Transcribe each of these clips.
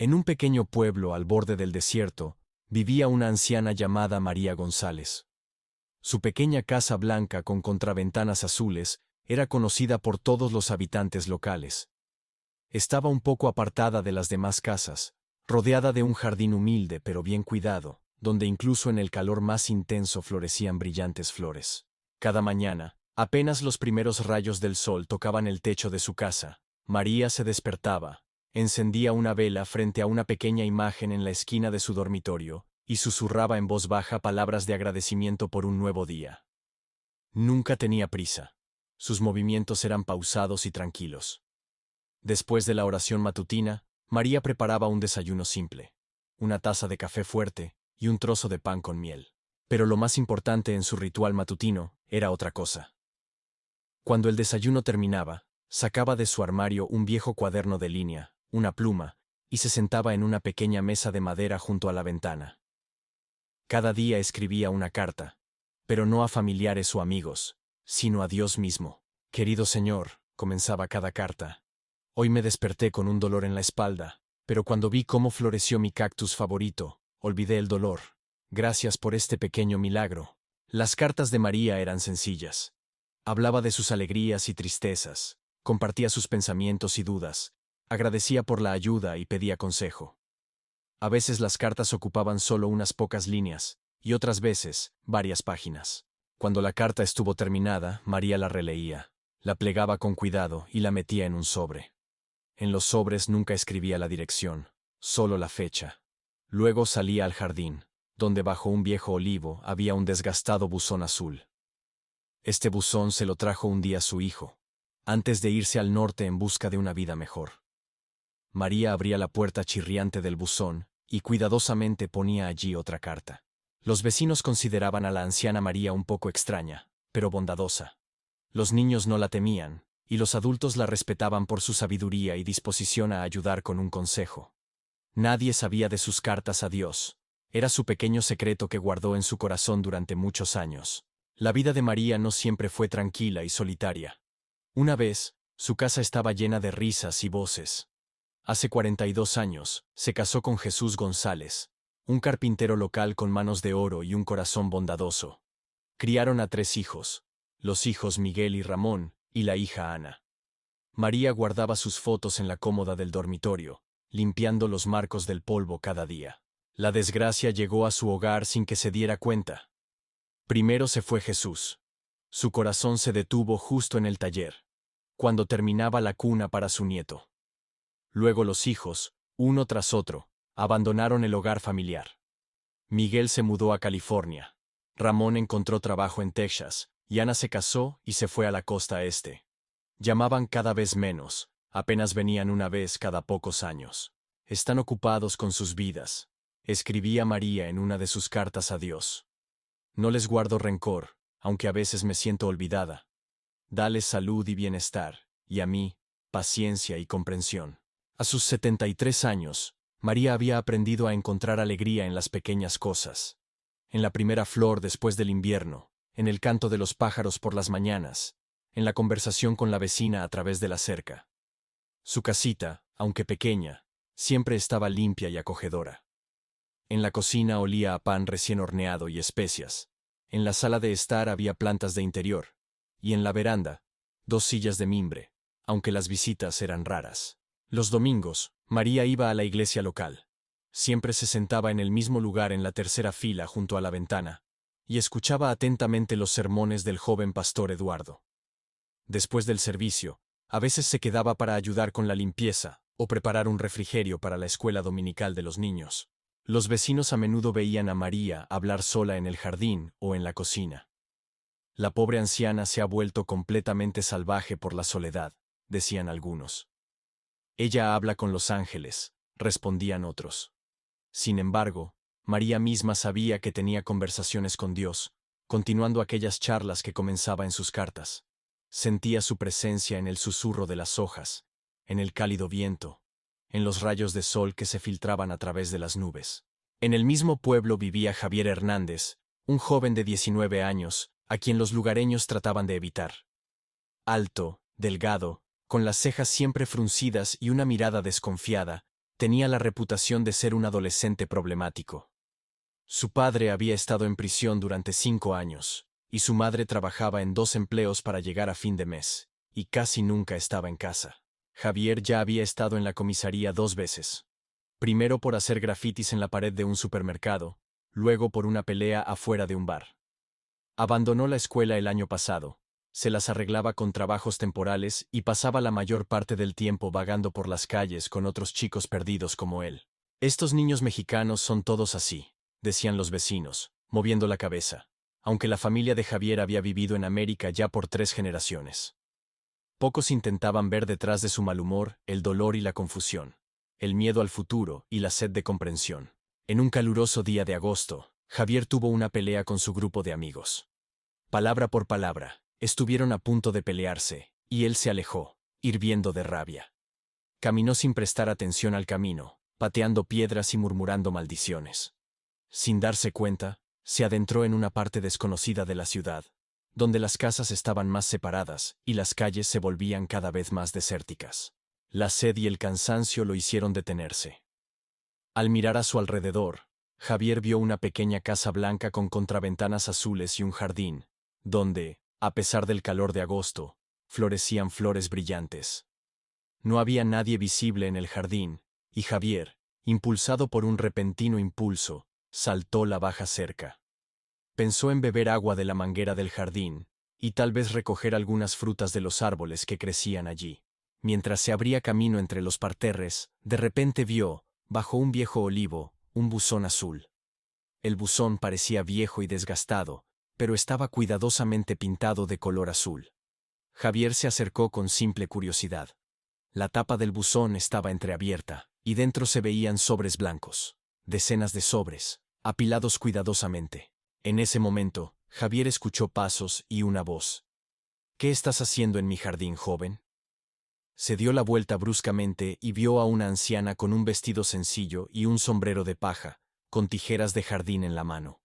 En un pequeño pueblo al borde del desierto, vivía una anciana llamada María González. Su pequeña casa blanca con contraventanas azules era conocida por todos los habitantes locales. Estaba un poco apartada de las demás casas, rodeada de un jardín humilde pero bien cuidado, donde incluso en el calor más intenso florecían brillantes flores. Cada mañana, apenas los primeros rayos del sol tocaban el techo de su casa, María se despertaba, encendía una vela frente a una pequeña imagen en la esquina de su dormitorio, y susurraba en voz baja palabras de agradecimiento por un nuevo día. Nunca tenía prisa. Sus movimientos eran pausados y tranquilos. Después de la oración matutina, María preparaba un desayuno simple, una taza de café fuerte y un trozo de pan con miel. Pero lo más importante en su ritual matutino era otra cosa. Cuando el desayuno terminaba, sacaba de su armario un viejo cuaderno de línea, una pluma, y se sentaba en una pequeña mesa de madera junto a la ventana. Cada día escribía una carta, pero no a familiares o amigos, sino a Dios mismo. Querido Señor, comenzaba cada carta. Hoy me desperté con un dolor en la espalda, pero cuando vi cómo floreció mi cactus favorito, olvidé el dolor. Gracias por este pequeño milagro. Las cartas de María eran sencillas. Hablaba de sus alegrías y tristezas, compartía sus pensamientos y dudas, agradecía por la ayuda y pedía consejo. A veces las cartas ocupaban solo unas pocas líneas, y otras veces, varias páginas. Cuando la carta estuvo terminada, María la releía, la plegaba con cuidado y la metía en un sobre. En los sobres nunca escribía la dirección, solo la fecha. Luego salía al jardín, donde bajo un viejo olivo había un desgastado buzón azul. Este buzón se lo trajo un día su hijo, antes de irse al norte en busca de una vida mejor. María abría la puerta chirriante del buzón y cuidadosamente ponía allí otra carta. Los vecinos consideraban a la anciana María un poco extraña, pero bondadosa. Los niños no la temían, y los adultos la respetaban por su sabiduría y disposición a ayudar con un consejo. Nadie sabía de sus cartas a Dios. Era su pequeño secreto que guardó en su corazón durante muchos años. La vida de María no siempre fue tranquila y solitaria. Una vez, su casa estaba llena de risas y voces. Hace 42 años, se casó con Jesús González, un carpintero local con manos de oro y un corazón bondadoso. Criaron a 3 hijos, los hijos Miguel y Ramón, y la hija Ana. María guardaba sus fotos en la cómoda del dormitorio, limpiando los marcos del polvo cada día. La desgracia llegó a su hogar sin que se diera cuenta. Primero se fue Jesús. Su corazón se detuvo justo en el taller, cuando terminaba la cuna para su nieto. Luego los hijos, uno tras otro, abandonaron el hogar familiar. Miguel se mudó a California. Ramón encontró trabajo en Texas, y Ana se casó y se fue a la costa este. Llamaban cada vez menos, apenas venían una vez cada pocos años. Están ocupados con sus vidas, escribía María en una de sus cartas a Dios. No les guardo rencor, aunque a veces me siento olvidada. Dales salud y bienestar, y a mí, paciencia y comprensión. A sus 73 años, María había aprendido a encontrar alegría en las pequeñas cosas. En la primera flor después del invierno, en el canto de los pájaros por las mañanas, en la conversación con la vecina a través de la cerca. Su casita, aunque pequeña, siempre estaba limpia y acogedora. En la cocina olía a pan recién horneado y especias. En la sala de estar había plantas de interior. Y en la veranda, 2 sillas de mimbre, aunque las visitas eran raras. Los domingos, María iba a la iglesia local. Siempre se sentaba en el mismo lugar en la tercera fila junto a la ventana, y escuchaba atentamente los sermones del joven pastor Eduardo. Después del servicio, a veces se quedaba para ayudar con la limpieza o preparar un refrigerio para la escuela dominical de los niños. Los vecinos a menudo veían a María hablar sola en el jardín o en la cocina. La pobre anciana se ha vuelto completamente salvaje por la soledad, decían algunos. Ella habla con los ángeles, respondían otros. Sin embargo, María misma sabía que tenía conversaciones con Dios, continuando aquellas charlas que comenzaba en sus cartas. Sentía su presencia en el susurro de las hojas, en el cálido viento, en los rayos de sol que se filtraban a través de las nubes. En el mismo pueblo vivía Javier Hernández, un joven de 19 años, a quien los lugareños trataban de evitar. Alto, delgado, con las cejas siempre fruncidas y una mirada desconfiada, Tenía la reputación de ser un adolescente problemático. Su padre había estado en prisión durante 5 años, y su madre trabajaba en 2 empleos para llegar a fin de mes, y casi nunca estaba en casa. Javier ya había estado en la comisaría 2 veces. Primero por hacer grafitis en la pared de un supermercado, luego por una pelea afuera de un bar. Abandonó la escuela el año pasado, se las arreglaba con trabajos temporales y pasaba la mayor parte del tiempo vagando por las calles con otros chicos perdidos como él. Estos niños mexicanos son todos así, decían los vecinos, moviendo la cabeza, aunque la familia de Javier había vivido en América ya por 3 generaciones. Pocos intentaban ver detrás de su mal humor el dolor y la confusión, el miedo al futuro y la sed de comprensión. En un caluroso día de agosto, Javier tuvo una pelea con su grupo de amigos. Palabra por palabra, estuvieron a punto de pelearse, y él se alejó, hirviendo de rabia. Caminó sin prestar atención al camino, pateando piedras y murmurando maldiciones. Sin darse cuenta, se adentró en una parte desconocida de la ciudad, donde las casas estaban más separadas y las calles se volvían cada vez más desérticas. La sed y el cansancio lo hicieron detenerse. Al mirar a su alrededor, Javier vio una pequeña casa blanca con contraventanas azules y un jardín, donde, a pesar del calor de agosto, florecían flores brillantes. No había nadie visible en el jardín, y Javier, impulsado por un repentino impulso, saltó la baja cerca. Pensó en beber agua de la manguera del jardín, y tal vez recoger algunas frutas de los árboles que crecían allí. Mientras se abría camino entre los parterres, de repente vio, bajo un viejo olivo, un buzón azul. El buzón parecía viejo y desgastado, pero estaba cuidadosamente pintado de color azul. Javier se acercó con simple curiosidad. La tapa del buzón estaba entreabierta, y dentro se veían sobres blancos. Decenas de sobres, apilados cuidadosamente. En ese momento, Javier escuchó pasos y una voz. «¿Qué estás haciendo en mi jardín, joven?». Se dio la vuelta bruscamente y vio a una anciana con un vestido sencillo y un sombrero de paja, con tijeras de jardín en la mano.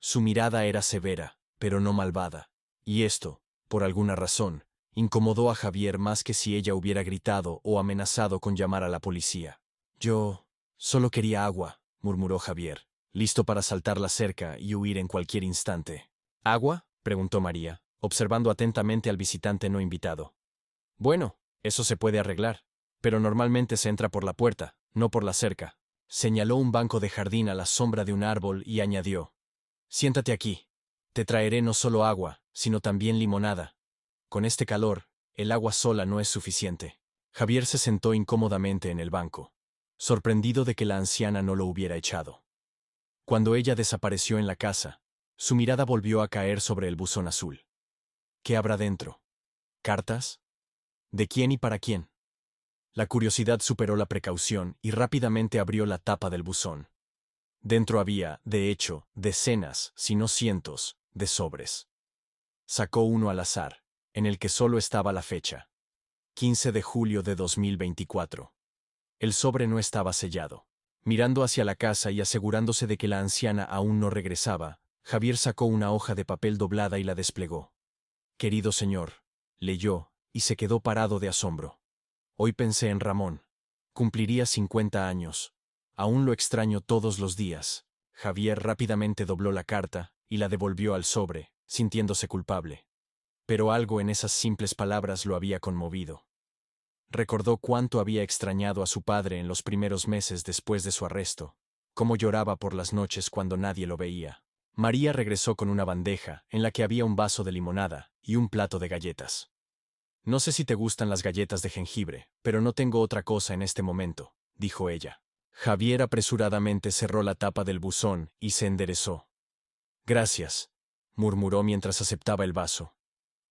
Su mirada era severa, pero no malvada, y esto, por alguna razón, incomodó a Javier más que si ella hubiera gritado o amenazado con llamar a la policía. «Yo solo quería agua», murmuró Javier, listo para saltar la cerca y huir en cualquier instante. «¿Agua?», preguntó María, observando atentamente al visitante no invitado. «Bueno, eso se puede arreglar, pero normalmente se entra por la puerta, no por la cerca». Señaló un banco de jardín a la sombra de un árbol y añadió: «Siéntate aquí. Te traeré no solo agua, sino también limonada. Con este calor, el agua sola no es suficiente». Javier se sentó incómodamente en el banco, sorprendido de que la anciana no lo hubiera echado. Cuando ella desapareció en la casa, su mirada volvió a caer sobre el buzón azul. ¿Qué habrá dentro? ¿Cartas? ¿De quién y para quién? La curiosidad superó la precaución y rápidamente abrió la tapa del buzón. Dentro había, de hecho, decenas, si no cientos, de sobres. Sacó uno al azar, en el que solo estaba la fecha: 15 de julio de 2024. El sobre no estaba sellado. Mirando hacia la casa y asegurándose de que la anciana aún no regresaba, Javier sacó una hoja de papel doblada y la desplegó. «Querido señor», leyó, y se quedó parado de asombro. «Hoy pensé en Ramón. Cumpliría 50 años. Aún lo extraño todos los días». Javier rápidamente dobló la carta y la devolvió al sobre, sintiéndose culpable. Pero algo en esas simples palabras lo había conmovido. Recordó cuánto había extrañado a su padre en los primeros meses después de su arresto, cómo lloraba por las noches cuando nadie lo veía. María regresó con una bandeja en la que había un vaso de limonada y un plato de galletas. «No sé si te gustan las galletas de jengibre, pero no tengo otra cosa en este momento», dijo ella. Javier apresuradamente cerró la tapa del buzón y se enderezó. «Gracias», murmuró mientras aceptaba el vaso.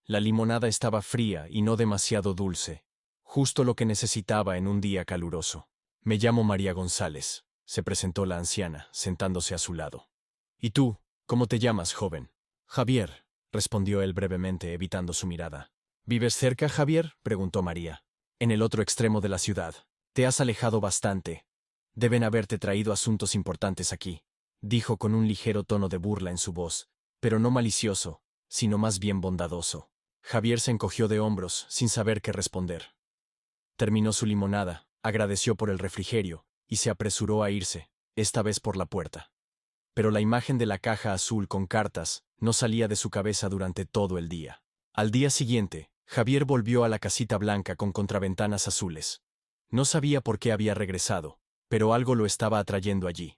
La limonada estaba fría y no demasiado dulce, justo lo que necesitaba en un día caluroso. «Me llamo María González», se presentó la anciana, sentándose a su lado. «¿Y tú, cómo te llamas, joven?» «Javier», respondió él brevemente, evitando su mirada. «¿Vives cerca, Javier?», preguntó María. «En el otro extremo de la ciudad. Te has alejado bastante. Deben haberte traído asuntos importantes aquí», dijo con un ligero tono de burla en su voz, pero no malicioso, sino más bien bondadoso. Javier se encogió de hombros, sin saber qué responder. Terminó su limonada, Agradeció por el refrigerio y se apresuró a irse, esta vez por la puerta. Pero la imagen de la caja azul con cartas no salía de su cabeza durante todo el día. Al día siguiente, Javier volvió a la casita blanca con contraventanas azules. No sabía por qué había regresado, pero algo lo estaba atrayendo allí.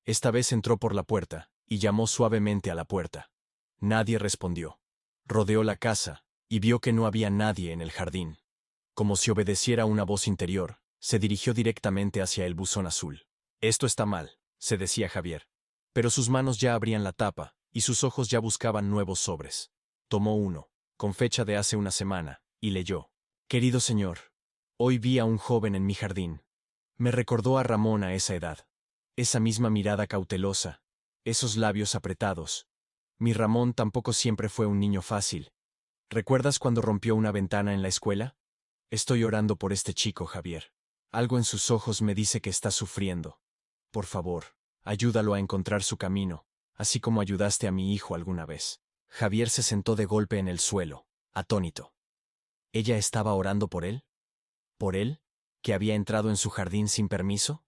Esta vez entró por la puerta y llamó suavemente a la puerta. Nadie respondió. Rodeó la casa y vio que no había nadie en el jardín. Como si obedeciera una voz interior, se dirigió directamente hacia el buzón azul. Esto está mal, se decía Javier. Pero sus manos ya abrían la tapa y sus ojos ya buscaban nuevos sobres. Tomó uno, con fecha de hace una semana, y leyó. Querido señor, hoy vi a un joven en mi jardín. Me recordó a Ramón a esa edad. Esa misma mirada cautelosa, esos labios apretados. Mi Ramón tampoco siempre fue un niño fácil. ¿Recuerdas cuando rompió una ventana en la escuela? Estoy orando por este chico, Javier. Algo en sus ojos me dice que está sufriendo. Por favor, ayúdalo a encontrar su camino, así como ayudaste a mi hijo alguna vez. Javier se sentó de golpe en el suelo, atónito. ¿Ella estaba orando por él? ¿Por él, que había entrado en su jardín sin permiso?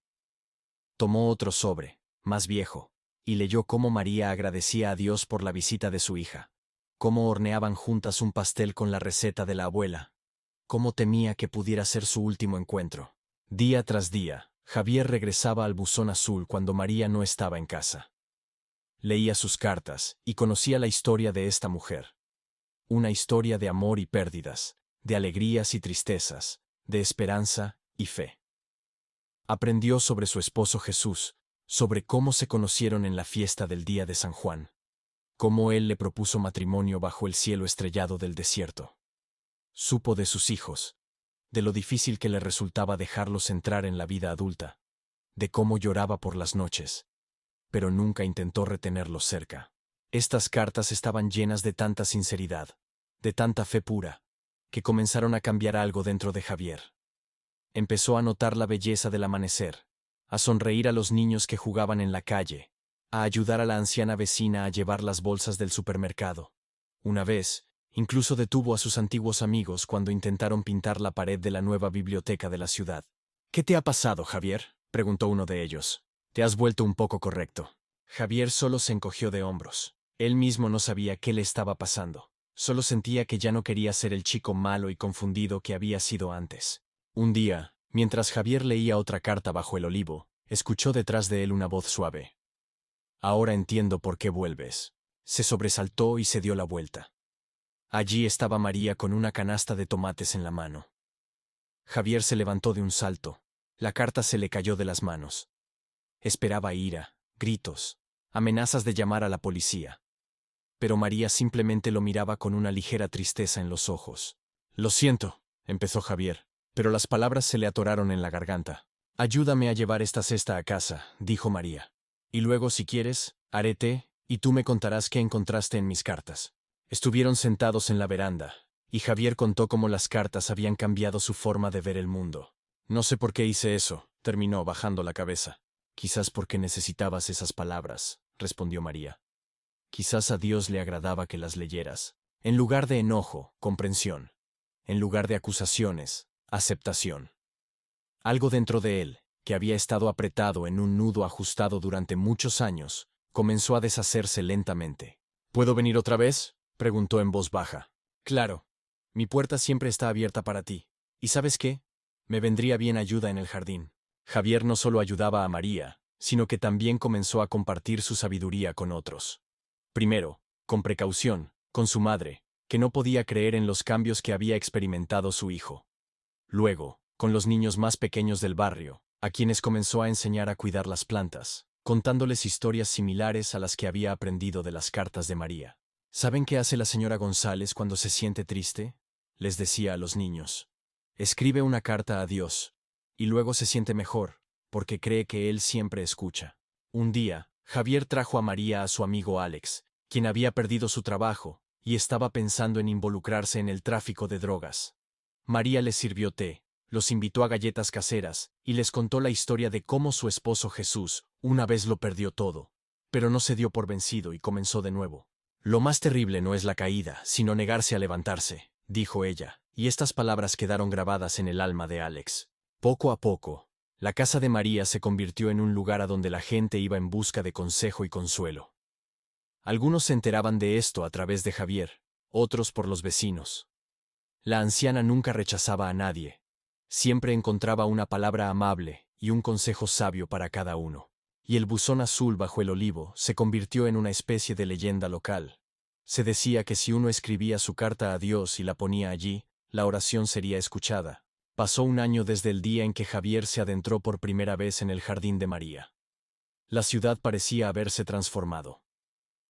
Tomó otro sobre, más viejo, y leyó cómo María agradecía a Dios por la visita de su hija, cómo horneaban juntas un pastel con la receta de la abuela, cómo temía que pudiera ser su último encuentro. Día tras día, Javier regresaba al buzón azul cuando María no estaba en casa. Leía sus cartas y conocía la historia de esta mujer. Una historia de amor y pérdidas, de alegrías y tristezas, de esperanza y fe. Aprendió sobre su esposo Jesús, sobre cómo se conocieron en la fiesta del día de San Juan, cómo él le propuso matrimonio bajo el cielo estrellado del desierto. Supo de sus hijos, de lo difícil que le resultaba dejarlos entrar en la vida adulta, de cómo lloraba por las noches, pero nunca intentó retenerlos cerca. Estas cartas estaban llenas de tanta sinceridad, de tanta fe pura, que comenzaron a cambiar algo dentro de Javier. Empezó a notar la belleza del amanecer, a sonreír a los niños que jugaban en la calle, a ayudar a la anciana vecina a llevar las bolsas del supermercado. Una vez, incluso detuvo a sus antiguos amigos cuando intentaron pintar la pared de la nueva biblioteca de la ciudad. ¿Qué te ha pasado, Javier?, preguntó uno de ellos. Te has vuelto un poco correcto. Javier solo se encogió de hombros. Él mismo no sabía qué le estaba pasando. Solo sentía que ya no quería ser el chico malo y confundido que había sido antes. Un día, mientras Javier leía otra carta bajo el olivo, escuchó detrás de él una voz suave. Ahora entiendo por qué vuelves. Se sobresaltó y se dio la vuelta. Allí estaba María con una canasta de tomates en la mano. Javier se levantó de un salto. La carta se le cayó de las manos. Esperaba ira, gritos, amenazas de llamar a la policía. Pero María simplemente lo miraba con una ligera tristeza en los ojos. Lo siento, empezó Javier, pero las palabras se le atoraron en la garganta. Ayúdame a llevar esta cesta a casa, dijo María. Y luego, si quieres, haré té, y tú me contarás qué encontraste en mis cartas. Estuvieron sentados en la veranda, y Javier contó cómo las cartas habían cambiado su forma de ver el mundo. No sé por qué hice eso, terminó bajando la cabeza. Quizás porque necesitabas esas palabras, respondió María. Quizás a Dios le agradaba que las leyeras. En lugar de enojo, comprensión. En lugar de acusaciones, aceptación. Algo dentro de él, que había estado apretado en un nudo ajustado durante muchos años, comenzó a deshacerse lentamente. ¿Puedo venir otra vez?, preguntó en voz baja. Claro. Mi puerta siempre está abierta para ti. ¿Y sabes qué? Me vendría bien ayuda en el jardín. Javier no solo ayudaba a María, sino que también comenzó a compartir su sabiduría con otros. Primero, con precaución, con su madre, que no podía creer en los cambios que había experimentado su hijo. Luego, con los niños más pequeños del barrio, a quienes comenzó a enseñar a cuidar las plantas, contándoles historias similares a las que había aprendido de las cartas de María. ¿Saben qué hace la señora González cuando se siente triste?, les decía a los niños. Escribe una carta a Dios, y luego se siente mejor, porque cree que Él siempre escucha. Un día, Javier trajo a María a su amigo Alex, quien había perdido su trabajo, y estaba pensando en involucrarse en el tráfico de drogas. María les sirvió té, los invitó a galletas caseras, y les contó la historia de cómo su esposo Jesús una vez lo perdió todo, pero no se dio por vencido y comenzó de nuevo. Lo más terrible no es la caída, sino negarse a levantarse, dijo ella, y estas palabras quedaron grabadas en el alma de Alex. Poco a poco, la casa de María se convirtió en un lugar a donde la gente iba en busca de consejo y consuelo. Algunos se enteraban de esto a través de Javier, otros por los vecinos. La anciana nunca rechazaba a nadie. Siempre encontraba una palabra amable y un consejo sabio para cada uno. Y el buzón azul bajo el olivo se convirtió en una especie de leyenda local. Se decía que si uno escribía su carta a Dios y la ponía allí, la oración sería escuchada. Pasó un año desde el día en que Javier se adentró por primera vez en el jardín de María. La ciudad parecía haberse transformado.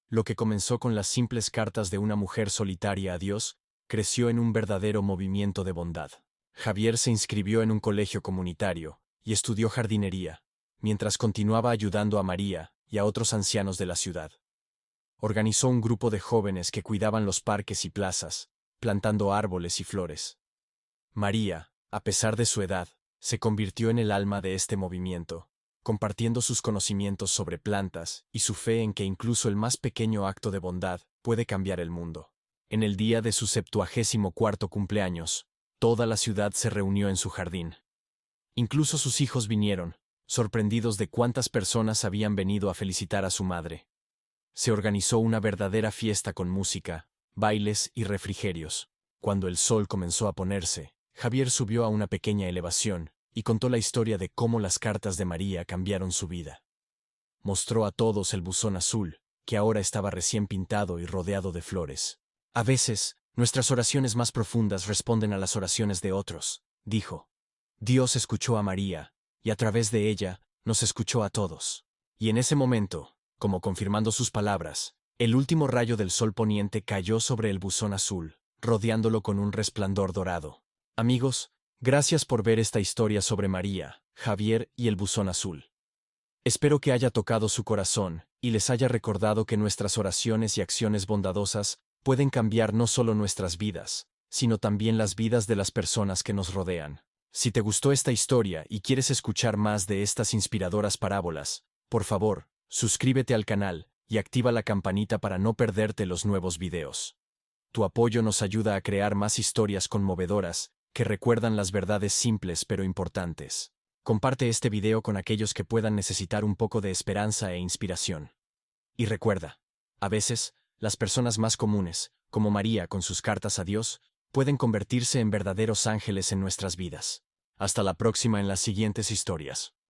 Lo que comenzó con las simples cartas de una mujer solitaria a Dios, creció en un verdadero movimiento de bondad. Javier se inscribió en un colegio comunitario y estudió jardinería, mientras continuaba ayudando a María y a otros ancianos de la ciudad. Organizó un grupo de jóvenes que cuidaban los parques y plazas, plantando árboles y flores. María, a pesar de su edad, se convirtió en el alma de este movimiento, compartiendo sus conocimientos sobre plantas y su fe en que incluso el más pequeño acto de bondad puede cambiar el mundo. En el día de su 74º cumpleaños, toda la ciudad se reunió en su jardín. Incluso sus hijos vinieron, sorprendidos de cuántas personas habían venido a felicitar a su madre. Se organizó una verdadera fiesta con música, bailes y refrigerios. Cuando el sol comenzó a ponerse, Javier subió a una pequeña elevación y contó la historia de cómo las cartas de María cambiaron su vida. Mostró a todos el buzón azul, que ahora estaba recién pintado y rodeado de flores. A veces, nuestras oraciones más profundas responden a las oraciones de otros, dijo. Dios escuchó a María, y a través de ella, nos escuchó a todos. Y en ese momento, como confirmando sus palabras, el último rayo del sol poniente cayó sobre el buzón azul, rodeándolo con un resplandor dorado. Amigos, gracias por ver esta historia sobre María, Javier y el buzón azul. Espero que haya tocado su corazón y les haya recordado que nuestras oraciones y acciones bondadosas pueden cambiar no solo nuestras vidas, sino también las vidas de las personas que nos rodean. Si te gustó esta historia y quieres escuchar más de estas inspiradoras parábolas, por favor, suscríbete al canal y activa la campanita para no perderte los nuevos videos. Tu apoyo nos ayuda a crear más historias conmovedoras que recuerdan las verdades simples pero importantes. Comparte este video con aquellos que puedan necesitar un poco de esperanza e inspiración. Y recuerda, a veces, las personas más comunes, como María con sus cartas a Dios, pueden convertirse en verdaderos ángeles en nuestras vidas. Hasta la próxima en las siguientes historias.